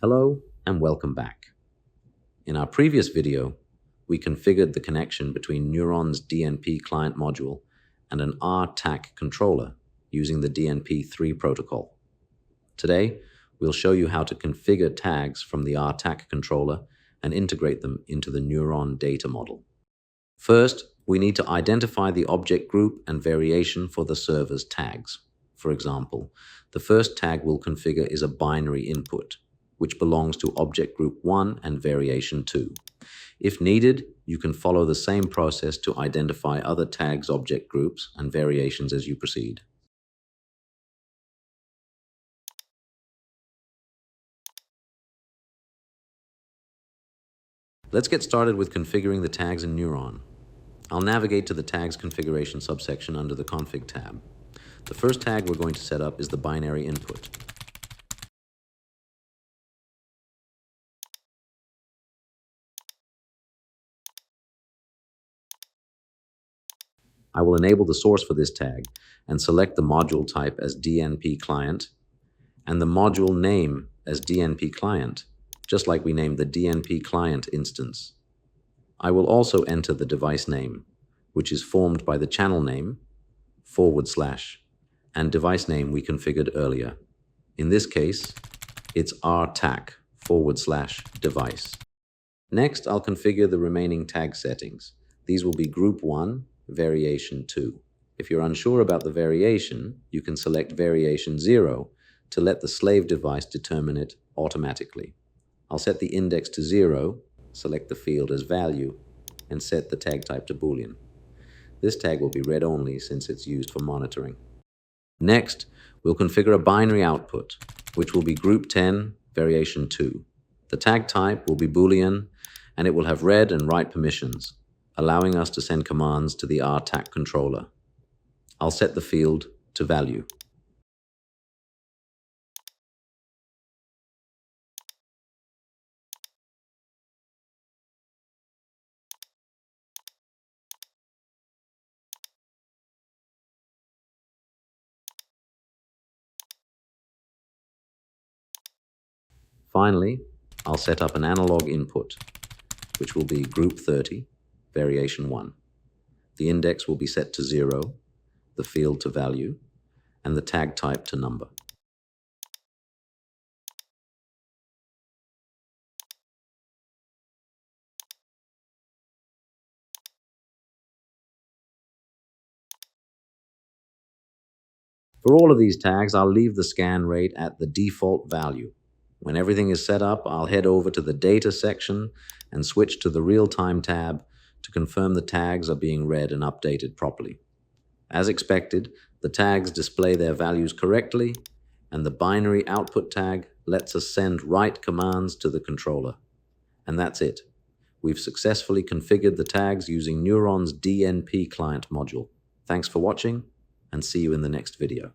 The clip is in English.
Hello and welcome back. In our previous video, we configured the connection between N3uron's DNP client module and an RTAC controller using the DNP protocol. Today, we'll show you how to configure tags from the RTAC controller and integrate them into the N3uron data model. First, we need to identify the object group and variation for the server's tags. For example, the first tag we'll configure is a binary input, which belongs to object group 1 and variation 2. If needed, you can follow the same process to identify other tags, object groups, and variations as you proceed. Let's get started with configuring the tags in N3uron. I'll navigate to the Tags Configuration subsection under the Config tab. The first tag we're going to set up is the binary input. I will enable the source for this tag and select the module type as DNP client and the module name as DNP client, just like we named the DNP client instance. I will also enter the device name, which is formed by the channel name, / and device name we configured earlier. In this case, it's RTAC / device. Next, I'll configure the remaining tag settings. These will be group 1, variation 2. If you're unsure about the variation, you can select variation 0 to let the slave device determine it automatically. I'll set the index to 0, select the field as value, and set the tag type to Boolean. This tag will be read only since it's used for monitoring. Next, we'll configure a binary output, which will be group 10, variation 2. The tag type will be Boolean, and it will have read and write permissions, allowing us to send commands to the RTAC controller. I'll set the field to value. Finally, I'll set up an analog input, which will be group 30, variation 1. The index will be set to 0, the field to value, and the tag type to number. For all of these tags, I'll leave the scan rate at the default value. When everything is set up, I'll head over to the Data section and switch to the Real-Time tab to confirm the tags are being read and updated properly. As expected, the tags display their values correctly, and the binary output tag lets us send write commands to the controller. And that's it. We've successfully configured the tags using N3uron's DNP client module. Thanks for watching, and see you in the next video.